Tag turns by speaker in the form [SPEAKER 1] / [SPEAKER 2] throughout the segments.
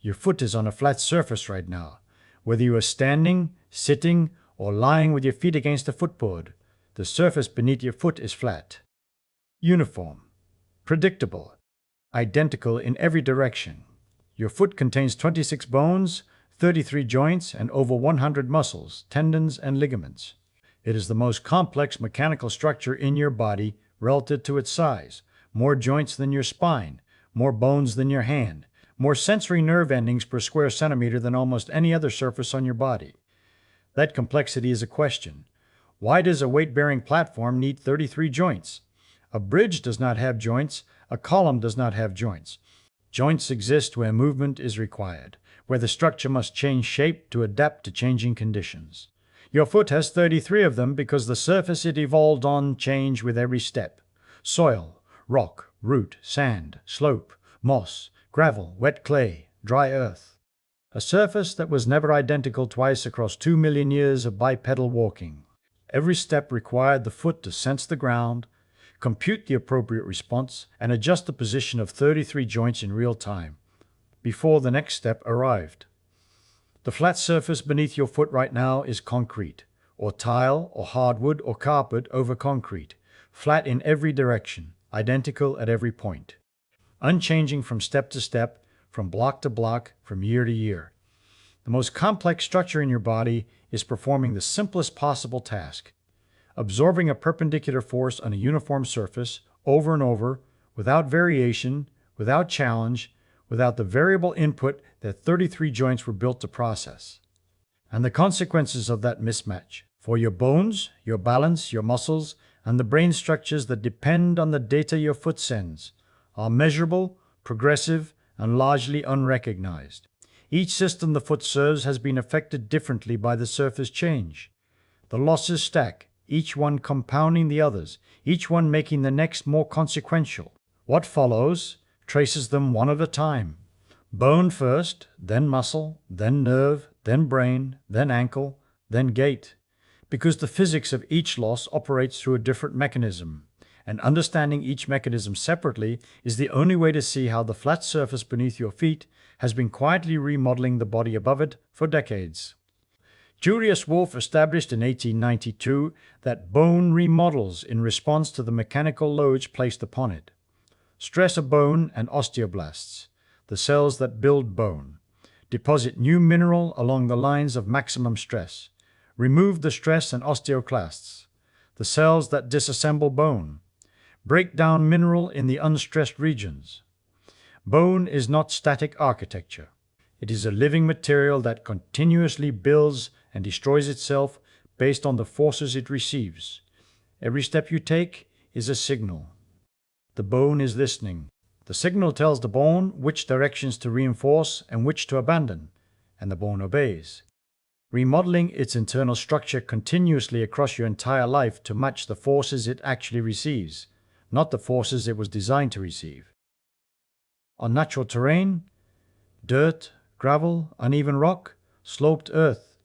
[SPEAKER 1] Your foot is on a flat surface right now. Whether you are standing, sitting, or lying with your feet against a footboard, the surface beneath your foot is flat. Uniform, predictable, identical in every direction. Your foot contains 26 bones, 33 joints, and over 100 muscles, tendons, and ligaments. It is the most complex mechanical structure in your body relative to its size. More joints than your spine, more bones than your hand, more sensory nerve endings per square centimeter than almost any other surface on your body. That complexity is a question. Why does a weight-bearing platform need 33 joints? A bridge does not have joints, a column does not have joints. Joints exist where movement is required, where the structure must change shape to adapt to changing conditions. Your foot has 33 of them because the surface it evolved on changed with every step. Soil, rock, root, sand, slope, moss, gravel, wet clay, dry earth. A surface that was never identical twice across 2 million years of bipedal walking. Every step required the foot to sense the ground, compute the appropriate response, and adjust the position of 33 joints in real time, before the next step arrived. The flat surface beneath your foot right now is concrete, or tile, or hardwood, or carpet over concrete, flat in every direction, identical at every point, unchanging from step to step, from block to block, from year to year. The most complex structure in your body is performing the simplest possible task, absorbing a perpendicular force on a uniform surface over and over, without variation, without challenge, without the variable input that 33 joints were built to process. And the consequences of that mismatch for your bones, your balance, your muscles, and the brain structures that depend on the data your foot sends are measurable, progressive, and largely unrecognized. Each system the foot serves has been affected differently by the surface change. The losses stack, each one compounding the others, each one making the next more consequential. What follows traces them one at a time. Bone first, then muscle, then nerve, then brain, then ankle, then gait. Because the physics of each loss operates through a different mechanism, and understanding each mechanism separately is the only way to see how the flat surface beneath your feet has been quietly remodeling the body above it for decades. Julius Wolff established in 1892 that bone remodels in response to the mechanical loads placed upon it. Stress a bone and osteoblasts, the cells that build bone, deposit new mineral along the lines of maximum stress. Remove the stress and osteoclasts, the cells that disassemble bone. Break down mineral in the unstressed regions. Bone is not static architecture. It is a living material that continuously builds and destroys itself based on the forces it receives. Every step you take is a signal. The bone is listening. The signal tells the bone which directions to reinforce and which to abandon, and the bone obeys, remodeling its internal structure continuously across your entire life to match the forces it actually receives, not the forces it was designed to receive. On natural terrain, dirt, gravel, uneven rock, sloped earth,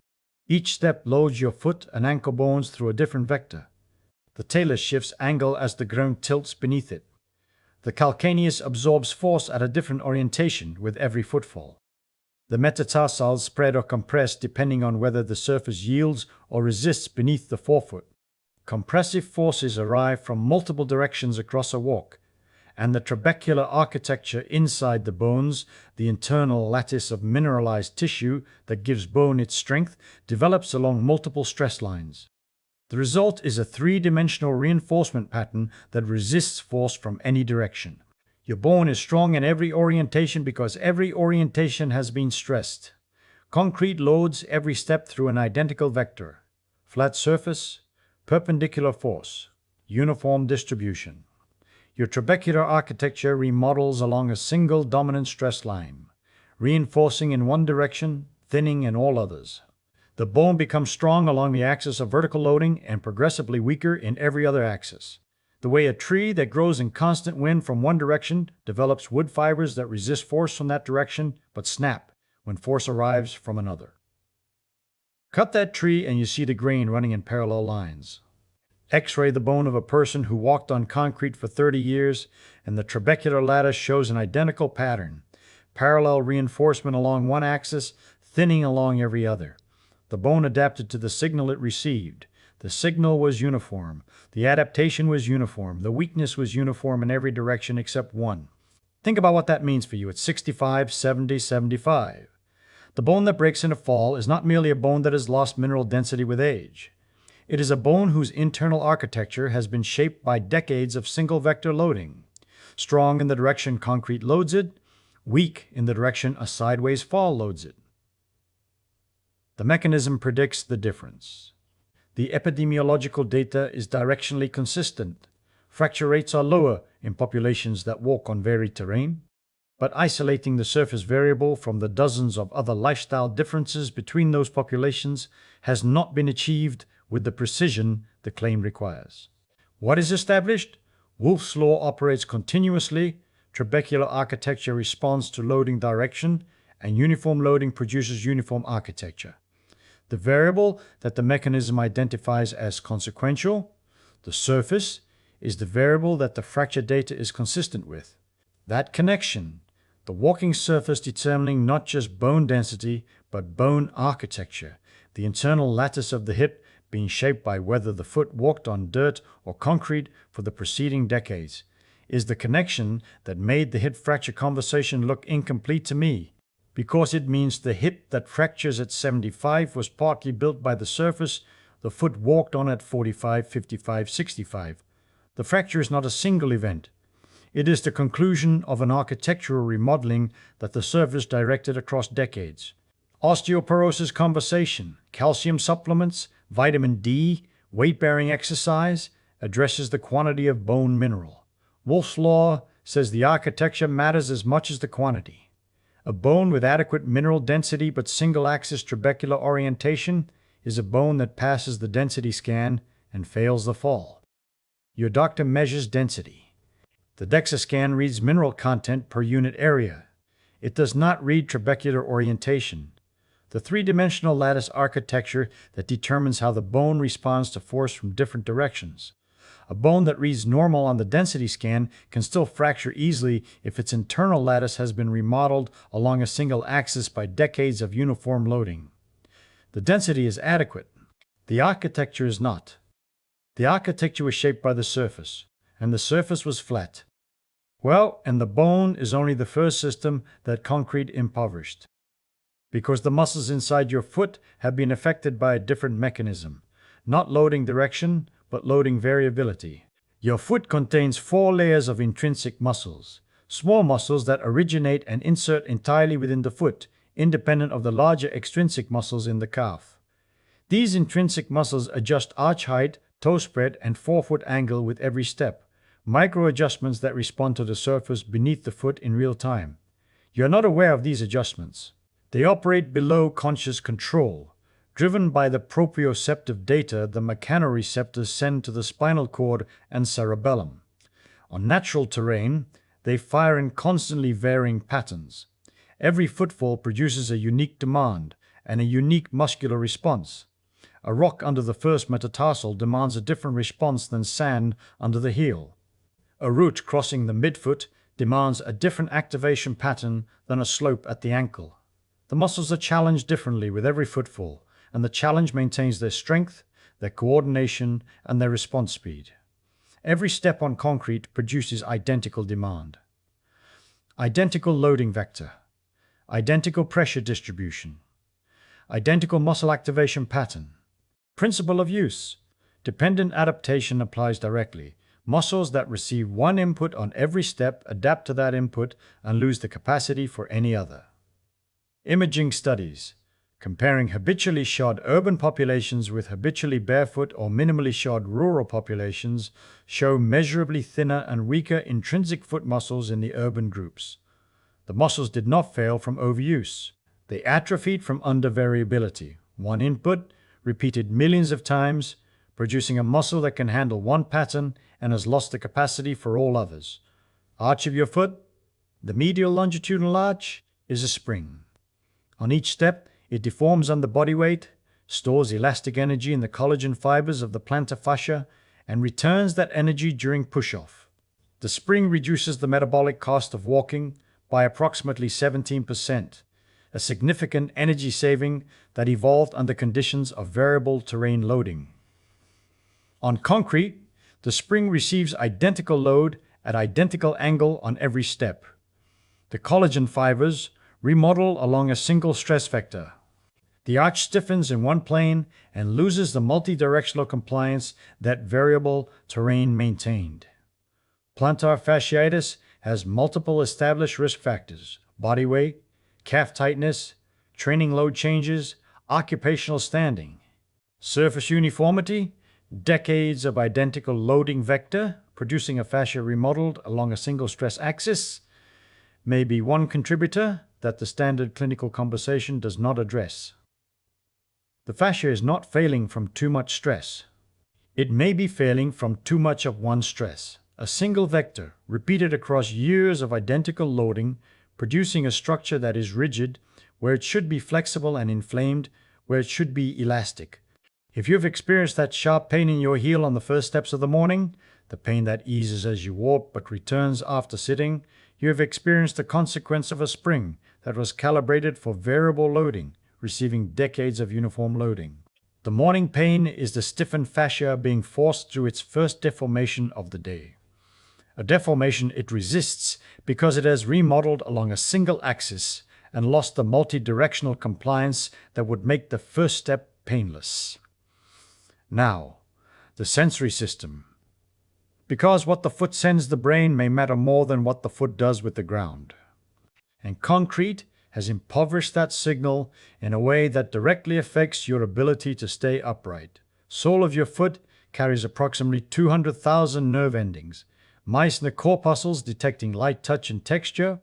[SPEAKER 1] each step loads your foot and ankle bones through a different vector. The talus shifts angle as the ground tilts beneath it. The calcaneus absorbs force at a different orientation with every footfall. The metatarsals spread or compress depending on whether the surface yields or resists beneath the forefoot. Compressive forces arrive from multiple directions across a walk, and the trabecular architecture inside the bones, the internal lattice of mineralized tissue that gives bone its strength, develops along multiple stress lines. The result is a three-dimensional reinforcement pattern that resists force from any direction. Your bone is strong in every orientation because every orientation has been stressed. Concrete loads every step through an identical vector. Flat surface, perpendicular force, uniform distribution. Your trabecular architecture remodels along a single dominant stress line, reinforcing in one direction, thinning in all others. The bone becomes strong along the axis of vertical loading and progressively weaker in every other axis. The way a tree that grows in constant wind from one direction develops wood fibers that resist force from that direction but snap when force arrives from another. Cut that tree and you see the grain running in parallel lines. X-ray the bone of a person who walked on concrete for 30 years and the trabecular lattice shows an identical pattern, parallel reinforcement along one axis, thinning along every other. The bone adapted to the signal it received. The signal was uniform. The adaptation was uniform. The weakness was uniform in every direction except one. Think about what that means for you at 65, 70, 75. The bone that breaks in a fall is not merely a bone that has lost mineral density with age. It is a bone whose internal architecture has been shaped by decades of single-vector loading, strong in the direction concrete loads it, weak in the direction a sideways fall loads it. The mechanism predicts the difference. The epidemiological data is directionally consistent. Fracture rates are lower in populations that walk on varied terrain, but isolating the surface variable from the dozens of other lifestyle differences between those populations has not been achieved with the precision the claim requires. What is established? Wolff's law operates continuously, trabecular architecture responds to loading direction, and uniform loading produces uniform architecture. The variable that the mechanism identifies as consequential, the surface, is the variable that the fracture data is consistent with. That connection, the walking surface determining not just bone density, but bone architecture, the internal lattice of the hip being shaped by whether the foot walked on dirt or concrete for the preceding decades, is the connection that made the hip fracture conversation look incomplete to me, because it means the hip that fractures at 75 was partly built by the surface the foot walked on at 45, 55, 65. The fracture is not a single event. It is the conclusion of an architectural remodeling that the surface directed across decades. Osteoporosis conversation, calcium supplements, vitamin D, weight-bearing exercise addresses the quantity of bone mineral. Wolff's law says the architecture matters as much as the quantity. A bone with adequate mineral density but single-axis trabecular orientation is a bone that passes the density scan and fails the fall. Your doctor measures density. The DEXA scan reads mineral content per unit area. It does not read trabecular orientation, the three-dimensional lattice architecture that determines how the bone responds to force from different directions. A bone that reads normal on the density scan can still fracture easily if its internal lattice has been remodeled along a single axis by decades of uniform loading. The density is adequate. The architecture is not. The architecture was shaped by the surface, and the surface was flat. Well, and the bone is only the first system that concrete impoverished, because the muscles inside your foot have been affected by a different mechanism, not loading direction, but loading variability. Your foot contains 4 layers of intrinsic muscles, small muscles that originate and insert entirely within the foot, independent of the larger extrinsic muscles in the calf. These intrinsic muscles adjust arch height, toe spread, and forefoot angle with every step, micro-adjustments that respond to the surface beneath the foot in real time. You're not aware of these adjustments. They operate below conscious control, driven by the proprioceptive data the mechanoreceptors send to the spinal cord and cerebellum. On natural terrain, they fire in constantly varying patterns. Every footfall produces a unique demand and a unique muscular response. A rock under the first metatarsal demands a different response than sand under the heel. A root crossing the midfoot demands a different activation pattern than a slope at the ankle. The muscles are challenged differently with every footfall, and the challenge maintains their strength, their coordination, and their response speed. Every step on concrete produces identical demand. Identical loading vector. Identical pressure distribution. Identical muscle activation pattern. Principle of use. Dependent adaptation applies directly. Muscles that receive one input on every step adapt to that input and lose the capacity for any other. Imaging studies, comparing habitually shod urban populations with habitually barefoot or minimally shod rural populations, show measurably thinner and weaker intrinsic foot muscles in the urban groups. The muscles did not fail from overuse. They atrophied from under-variability. One input, repeated millions of times, producing a muscle that can handle one pattern and has lost the capacity for all others. Arch of your foot, the medial longitudinal arch, is a spring. On each step, it deforms under body weight, stores elastic energy in the collagen fibers of the plantar fascia, and returns that energy during push-off. The spring reduces the metabolic cost of walking, by approximately 17%, a significant energy saving that evolved under conditions of variable terrain loading. On concrete, the spring receives identical load at identical angle on every step. The collagen fibers remodel along a single stress vector. The arch stiffens in one plane and loses the multidirectional compliance that variable terrain maintained. Plantar fasciitis has multiple established risk factors: body weight, calf tightness, training load changes, occupational standing. Surface uniformity, decades of identical loading vector producing a fascia remodeled along a single stress axis, may be one contributor that the standard clinical conversation does not address. The fascia is not failing from too much stress. It may be failing from too much of one stress, a single vector repeated across years of identical loading, producing a structure that is rigid where it should be flexible and inflamed where it should be elastic. If you've experienced that sharp pain in your heel on the first steps of the morning, the pain that eases as you walk but returns after sitting, you have experienced the consequence of a spring that was calibrated for variable loading, receiving decades of uniform loading. The morning pain is the stiffened fascia being forced through its first deformation of the day. A deformation it resists because it has remodeled along a single axis and lost the multi-directional compliance that would make the first step painless. Now, the sensory system. Because what the foot sends the brain may matter more than what the foot does with the ground. And concrete has impoverished that signal in a way that directly affects your ability to stay upright. Sole of your foot carries approximately 200,000 nerve endings, Meissner corpuscles detecting light touch and texture,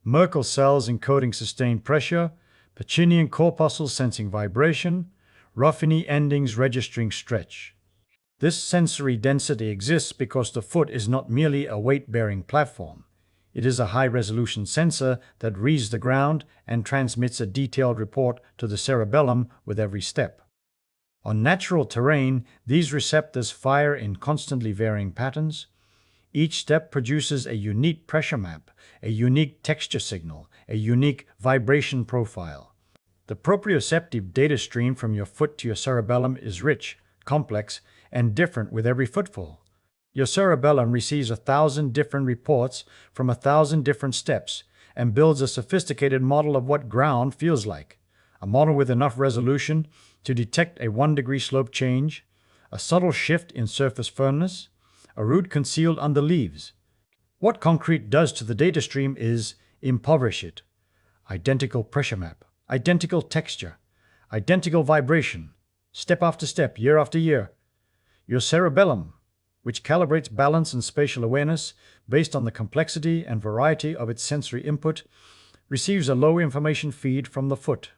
[SPEAKER 1] Merkel cells encoding sustained pressure, Pacinian corpuscles sensing vibration, Ruffini endings registering stretch. This sensory density exists because the foot is not merely a weight-bearing platform. It is a high-resolution sensor that reads the ground and transmits a detailed report to the cerebellum with every step. On natural terrain, these receptors fire in constantly varying patterns. Each step produces a unique pressure map, a unique texture signal, a unique vibration profile. The proprioceptive data stream from your foot to your cerebellum is rich, complex, and different with every footfall. Your cerebellum receives 1,000 different reports from 1,000 different steps and builds a sophisticated model of what ground feels like, a model with enough resolution to detect a 1-degree slope change, a subtle shift in surface firmness, a root concealed under leaves. What concrete does to the data stream is impoverish it. Identical pressure map, identical texture, identical vibration, step after step, year after year. Your cerebellum, which calibrates balance and spatial awareness based on the complexity and variety of its sensory input, receives a low information feed from the foot.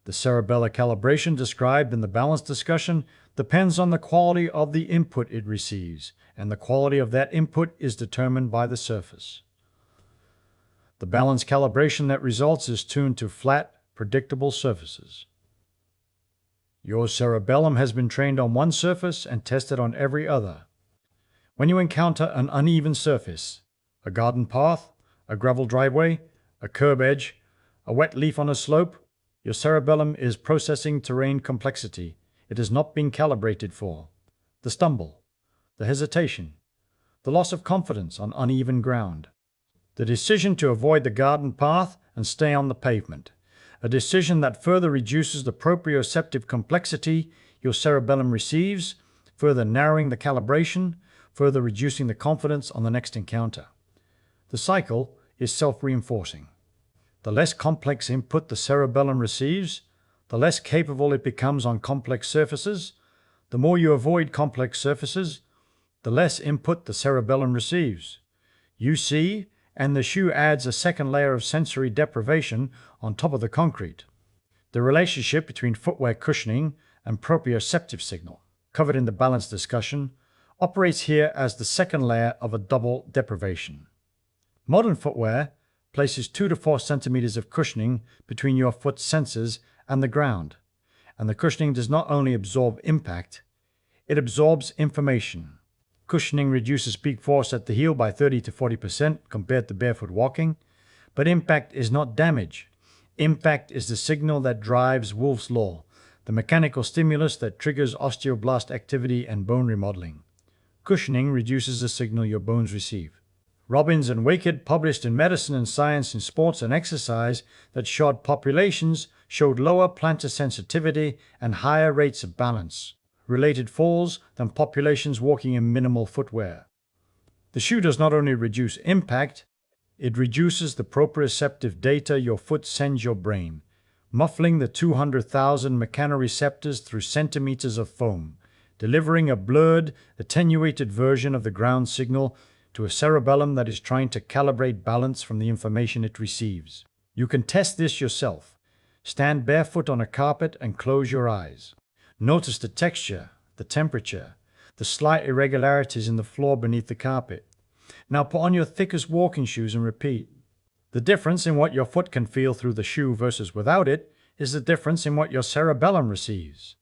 [SPEAKER 1] The cerebellar calibration described in the balance discussion depends on the quality of the input it receives, and the quality of that input is determined by the surface. The balance calibration that results is tuned to flat, predictable surfaces. Your cerebellum has been trained on one surface and tested on every other. When you encounter an uneven surface, a garden path, a gravel driveway, a curb edge, a wet leaf on a slope, your cerebellum is processing terrain complexity it has not been calibrated for. The stumble, the hesitation, the loss of confidence on uneven ground, the decision to avoid the garden path and stay on the pavement, a decision that further reduces the proprioceptive complexity your cerebellum receives, further narrowing the calibration, further reducing the confidence on the next encounter. The cycle is self-reinforcing. The less complex input the cerebellum receives, the less capable it becomes on complex surfaces. The more you avoid complex surfaces, the less input the cerebellum receives. You see, and the shoe adds a second layer of sensory deprivation on top of the concrete. The relationship between footwear cushioning and proprioceptive signal, covered in the balance discussion, operates here as the second layer of a double deprivation. Modern footwear places 2 to 4 centimeters of cushioning between your foot's sensors and the ground, and the cushioning does not only absorb impact, it absorbs information. Cushioning reduces peak force at the heel by 30 to 40% compared to barefoot walking, But impact is not damage. Impact is the signal that drives Wolff's law, the mechanical stimulus that triggers osteoblast activity and bone remodeling. Cushioning reduces the signal your bones receive. Robbins and Waked published in Medicine and Science in Sports and Exercise that shod populations showed lower plantar sensitivity and higher rates of balance-related falls than populations walking in minimal footwear. The shoe does not only reduce impact, it reduces the proprioceptive data your foot sends your brain, muffling the 200,000 mechanoreceptors through centimeters of foam, delivering a blurred, attenuated version of the ground signal to a cerebellum that is trying to calibrate balance from the information it receives. You can test this yourself. Stand barefoot on a carpet and close your eyes. Notice the texture, the temperature, the slight irregularities in the floor beneath the carpet. Now put on your thickest walking shoes and repeat. The difference in what your foot can feel through the shoe versus without it is the difference in what your cerebellum receives.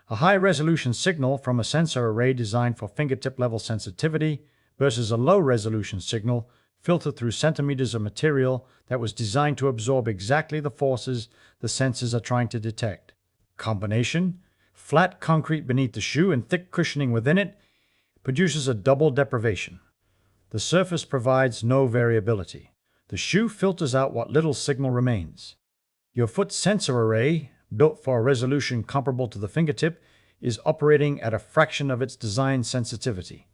[SPEAKER 1] A high-resolution signal from a sensor array designed for fingertip-level sensitivity versus a low-resolution signal filtered through centimeters of material that was designed to absorb exactly the forces the sensors are trying to detect. Combination, flat concrete beneath the shoe and thick cushioning within it, produces a double deprivation. The surface provides no variability. The shoe filters out what little signal remains. Your foot sensor array, built for a resolution comparable to the fingertip, is operating at a fraction of its design sensitivity.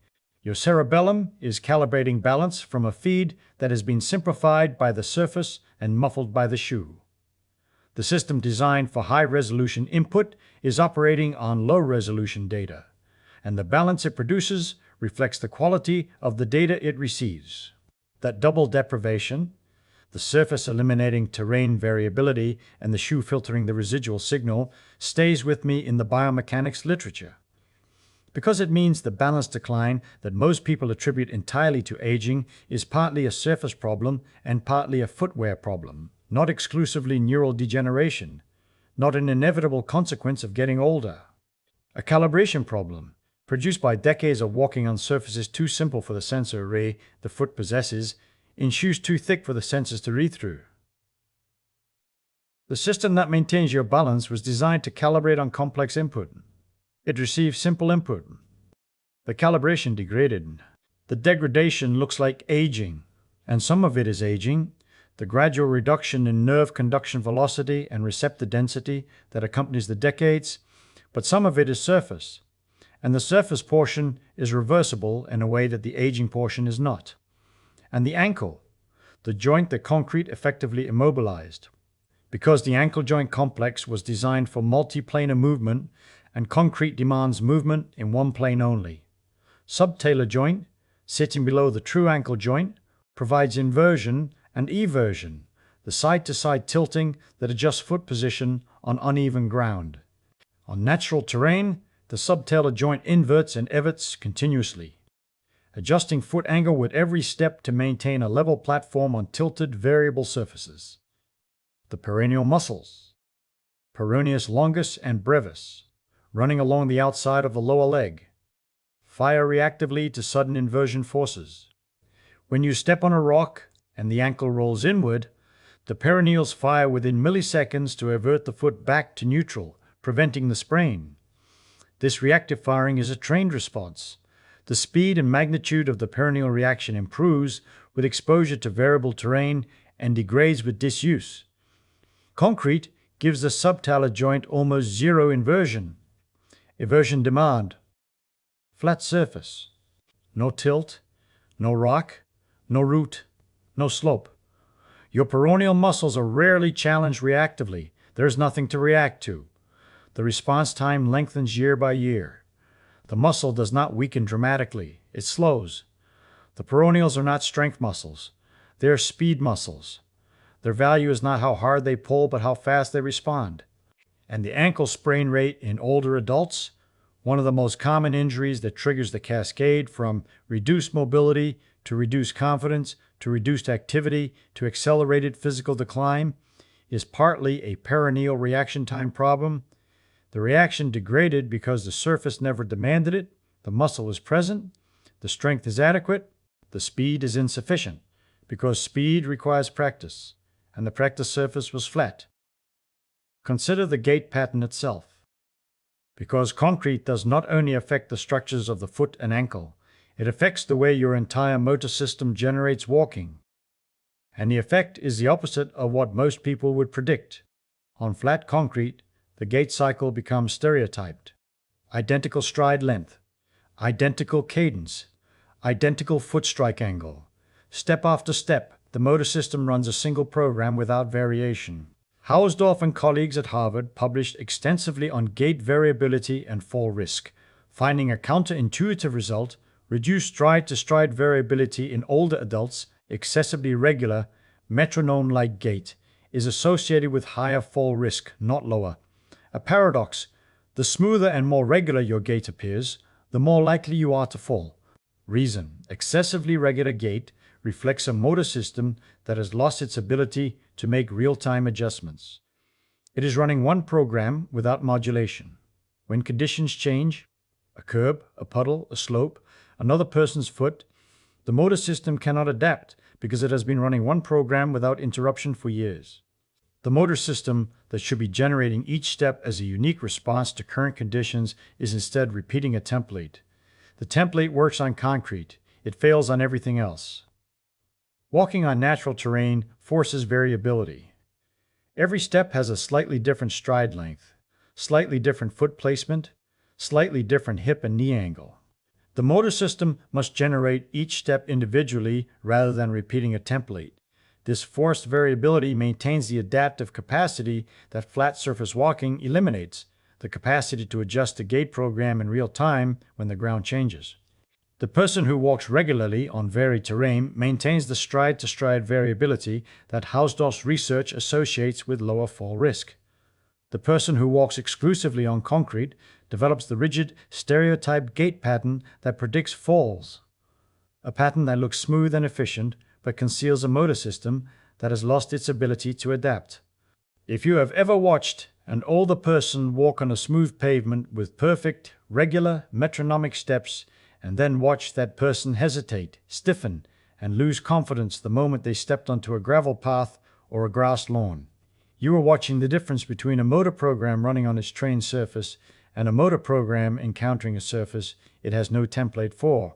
[SPEAKER 1] Your cerebellum is calibrating balance from a feed that has been simplified by the surface and muffled by the shoe. The system designed for high-resolution input is operating on low-resolution data, and the balance it produces reflects the quality of the data it receives. That double deprivation, the surface eliminating terrain variability and the shoe filtering the residual signal, stays with me in the biomechanics literature. Because it means the balance decline that most people attribute entirely to aging is partly a surface problem and partly a footwear problem, not exclusively neural degeneration, not an inevitable consequence of getting older. A calibration problem, produced by decades of walking on surfaces too simple for the sensor array the foot possesses, in shoes too thick for the sensors to read through. The system that maintains your balance was designed to calibrate on complex input. It receives simple input. The calibration degraded. The degradation looks like aging, and some of it is aging, the gradual reduction in nerve conduction velocity and receptor density that accompanies the decades, but some of it is surface, and the surface portion is reversible in a way that the aging portion is not. And the ankle, the joint that concrete effectively immobilized. Because the ankle joint complex was designed for multiplanar movement, and concrete demands movement in one plane only. Subtalar joint, sitting below the true ankle joint, provides inversion and eversion, the side-to-side tilting that adjusts foot position on uneven ground. On natural terrain, the subtalar joint inverts and everts continuously, adjusting foot angle with every step to maintain a level platform on tilted variable surfaces. The peroneal muscles, peroneus longus and brevis, running along the outside of the lower leg, fire reactively to sudden inversion forces. When you step on a rock and the ankle rolls inward, the peroneals fire within milliseconds to avert the foot back to neutral, preventing the sprain. This reactive firing is a trained response. The speed and magnitude of the peroneal reaction improves with exposure to variable terrain and degrades with disuse. Concrete gives the subtalar joint almost zero inversion. Eversion demand. Flat surface. No tilt, no rock, no root, no slope. Your peroneal muscles are rarely challenged reactively. There's nothing to react to. The response time lengthens year by year. The muscle does not weaken dramatically. It slows. The peroneals are not strength muscles. They are speed muscles. Their value is not how hard they pull, but how fast they respond. And the ankle sprain rate in older adults, one of the most common injuries that triggers the cascade from reduced mobility to reduced confidence to reduced activity to accelerated physical decline, is partly a peroneal reaction time problem. The reaction degraded because the surface never demanded it, the muscle is present, the strength is adequate, the speed is insufficient, because speed requires practice, and the practice surface was flat. Consider the gait pattern itself. Because concrete does not only affect the structures of the foot and ankle, it affects the way your entire motor system generates walking. And the effect is the opposite of what most people would predict. On flat concrete, the gait cycle becomes stereotyped. Identical stride length, identical cadence, identical foot strike angle. Step after step, the motor system runs a single program without variation. Hausdorff and colleagues at Harvard published extensively on gait variability and fall risk, finding a counterintuitive result: reduced stride-to-stride variability in older adults, excessively regular, metronome-like gait, is associated with higher fall risk, not lower. A paradox: the smoother and more regular your gait appears, the more likely you are to fall. Reason: excessively regular gait reflects a motor system that has lost its ability to make real-time adjustments. It is running one program without modulation. When conditions change, a curb, a puddle, a slope, another person's foot, the motor system cannot adapt because it has been running one program without interruption for years. The motor system that should be generating each step as a unique response to current conditions is instead repeating a template. The template works on concrete. It fails on everything else. Walking on natural terrain forces variability. Every step has a slightly different stride length, slightly different foot placement, slightly different hip and knee angle. The motor system must generate each step individually rather than repeating a template. This forced variability maintains the adaptive capacity that flat surface walking eliminates, the capacity to adjust the gait program in real time when the ground changes. The person who walks regularly on varied terrain maintains the stride-to-stride variability that Hausdorff's research associates with lower fall risk. The person who walks exclusively on concrete develops the rigid, stereotyped gait pattern that predicts falls, a pattern that looks smooth and efficient but conceals a motor system that has lost its ability to adapt. If you have ever watched an older person walk on a smooth pavement with perfect, regular, metronomic steps, and then watch that person hesitate, stiffen, and lose confidence the moment they stepped onto a gravel path or a grass lawn, you are watching the difference between a motor program running on its trained surface and a motor program encountering a surface it has no template for.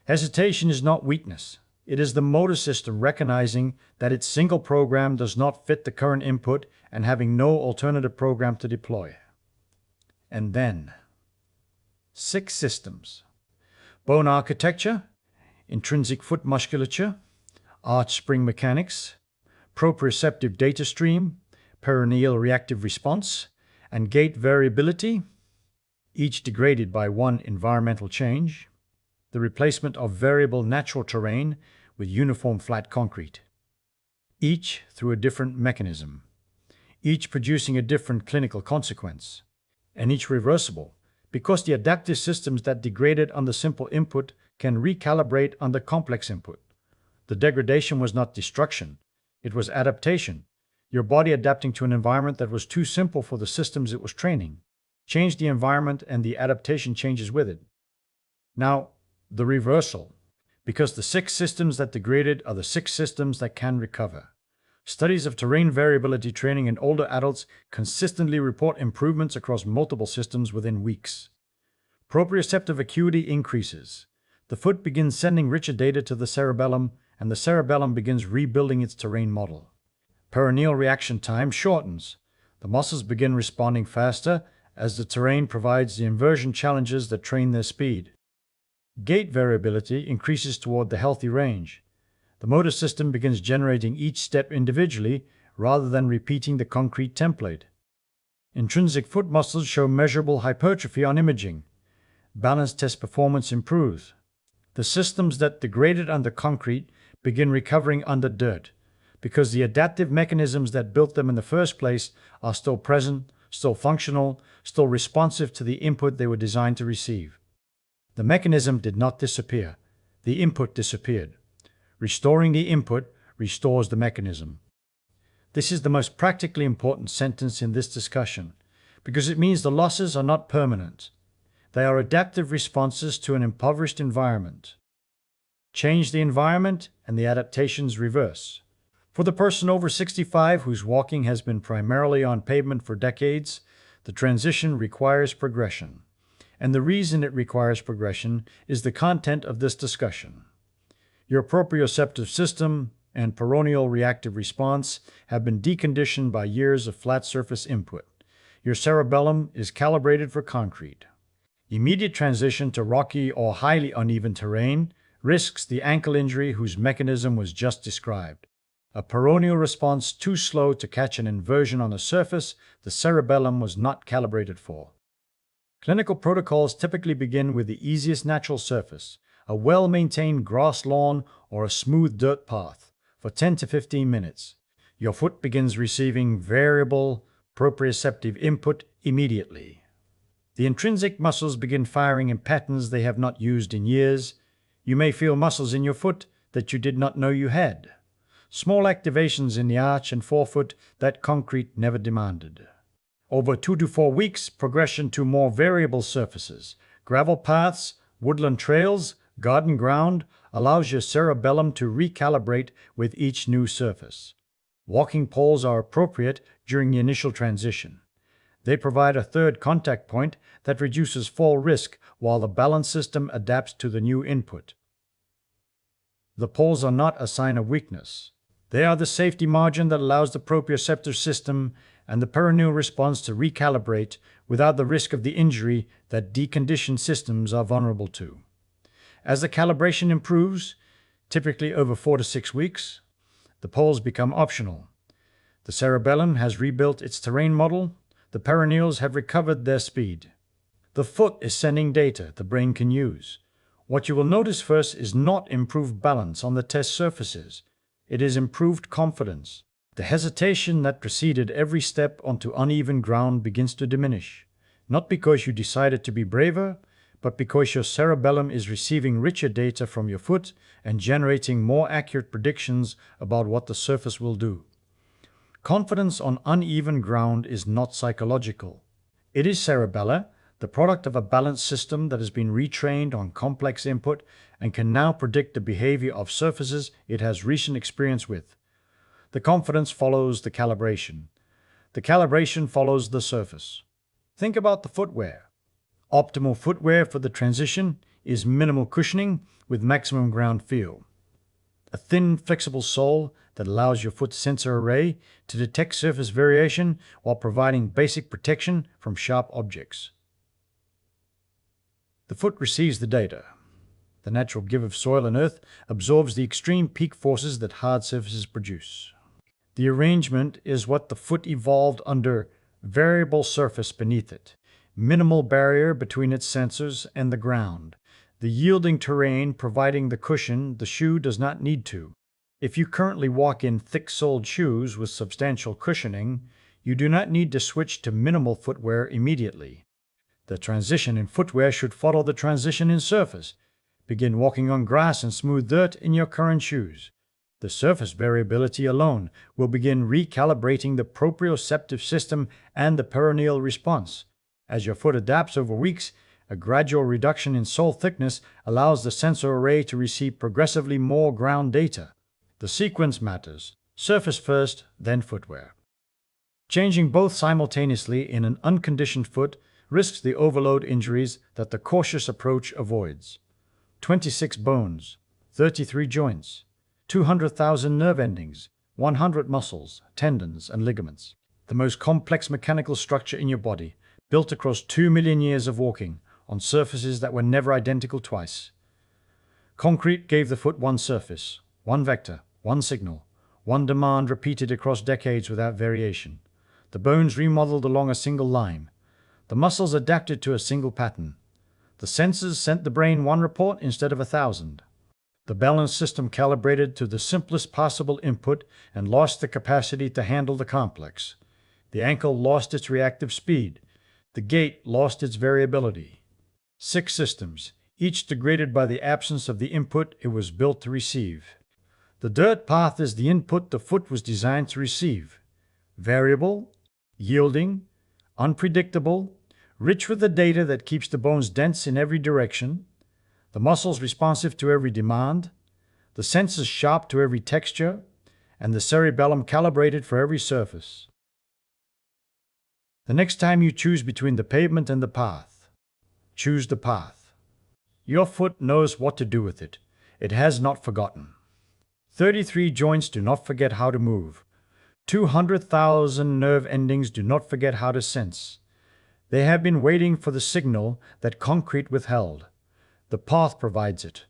[SPEAKER 1] Hesitation is not weakness. It is the motor system recognizing that its single program does not fit the current input and having no alternative program to deploy. And then, 6 systems: bone architecture, intrinsic foot musculature, arch spring mechanics, proprioceptive data stream, peroneal reactive response, and gait variability, each degraded by one environmental change, the replacement of variable natural terrain with uniform flat concrete, each through a different mechanism, each producing a different clinical consequence, and each reversible, because the adaptive systems that degraded under simple input can recalibrate under complex input. The degradation was not destruction, it was adaptation, your body adapting to an environment that was too simple for the systems it was training. Change the environment and the adaptation changes with it. Now, the reversal, because the 6 systems that degraded are the 6 systems that can recover. Studies of terrain variability training in older adults consistently report improvements across multiple systems within weeks. Proprioceptive acuity increases. The foot begins sending richer data to the cerebellum, and the cerebellum begins rebuilding its terrain model. Peroneal reaction time shortens. The muscles begin responding faster as the terrain provides the inversion challenges that train their speed. Gait variability increases toward the healthy range. The motor system begins generating each step individually rather than repeating the concrete template. Intrinsic foot muscles show measurable hypertrophy on imaging. Balance test performance improves. The systems that degraded under concrete begin recovering under dirt, because the adaptive mechanisms that built them in the first place are still present, still functional, still responsive to the input they were designed to receive. The mechanism did not disappear. The input disappeared. Restoring the input restores the mechanism. This is the most practically important sentence in this discussion, because it means the losses are not permanent. They are adaptive responses to an impoverished environment. Change the environment, and the adaptations reverse. For the person over 65 whose walking has been primarily on pavement for decades, the transition requires progression. And the reason it requires progression is the content of this discussion. Your proprioceptive system and peroneal reactive response have been deconditioned by years of flat surface input. Your cerebellum is calibrated for concrete. Immediate transition to rocky or highly uneven terrain risks the ankle injury whose mechanism was just described. A peroneal response too slow to catch an inversion on the surface the cerebellum was not calibrated for. Clinical protocols typically begin with the easiest natural surface, a well-maintained grass lawn or a smooth dirt path, for 10 to 15 minutes. Your foot begins receiving variable proprioceptive input immediately. The intrinsic muscles begin firing in patterns they have not used in years. You may feel muscles in your foot that you did not know you had. Small activations in the arch and forefoot that concrete never demanded. Over 2 to 4 weeks, progression to more variable surfaces, gravel paths, woodland trails, garden ground, allows your cerebellum to recalibrate with each new surface. Walking poles are appropriate during the initial transition. They provide a third contact point that reduces fall risk while the balance system adapts to the new input. The poles are not a sign of weakness. They are the safety margin that allows the proprioceptive system and the peroneal response to recalibrate without the risk of the injury that deconditioned systems are vulnerable to. As the calibration improves, typically over 4 to 6 weeks, the poles become optional. The cerebellum has rebuilt its terrain model. The peroneals have recovered their speed. The foot is sending data the brain can use. What you will notice first is not improved balance on the test surfaces. It is improved confidence. The hesitation that preceded every step onto uneven ground begins to diminish, not because you decided to be braver, but because your cerebellum is receiving richer data from your foot and generating more accurate predictions about what the surface will do. Confidence on uneven ground is not psychological. It is cerebellar, the product of a balanced system that has been retrained on complex input and can now predict the behavior of surfaces it has recent experience with. The confidence follows the calibration. The calibration follows the surface. Think about the footwear. Optimal footwear for the transition is minimal cushioning with maximum ground feel. A thin, flexible sole that allows your foot sensor array to detect surface variation while providing basic protection from sharp objects. The foot receives the data. The natural give of soil and earth absorbs the extreme peak forces that hard surfaces produce. The arrangement is what the foot evolved under: variable surface beneath it, minimal barrier between its sensors and the ground, the yielding terrain providing the cushion the shoe does not need to. If you currently walk in thick-soled shoes with substantial cushioning, you do not need to switch to minimal footwear immediately. The transition in footwear should follow the transition in surface. Begin walking on grass and smooth dirt in your current shoes. The surface variability alone will begin recalibrating the proprioceptive system and the peroneal response. As your foot adapts over weeks, a gradual reduction in sole thickness allows the sensor array to receive progressively more ground data. The sequence matters. Surface first, then footwear. Changing both simultaneously in an unconditioned foot risks the overload injuries that the cautious approach avoids. 26 bones, 33 joints, 200,000 nerve endings, 100 muscles, tendons, and ligaments. The most complex mechanical structure in your body, built across 2 million years of walking on surfaces that were never identical twice. Concrete gave the foot one surface, one vector, one signal, one demand repeated across decades without variation. The bones remodeled along a single line. The muscles adapted to a single pattern. The sensors sent the brain one report instead of 1,000. The balance system calibrated to the simplest possible input and lost the capacity to handle the complex. The ankle lost its reactive speed. The gait lost its variability. 6 systems, each degraded by the absence of the input it was built to receive. The dirt path is the input the foot was designed to receive. Variable, yielding, unpredictable, rich with the data that keeps the bones dense in every direction, the muscles responsive to every demand, the senses sharp to every texture, and the cerebellum calibrated for every surface. The next time you choose between the pavement and the path, choose the path. Your foot knows what to do with it. It has not forgotten. 33 joints do not forget how to move. 200,000 nerve endings do not forget how to sense. They have been waiting for the signal that concrete withheld. The path provides it.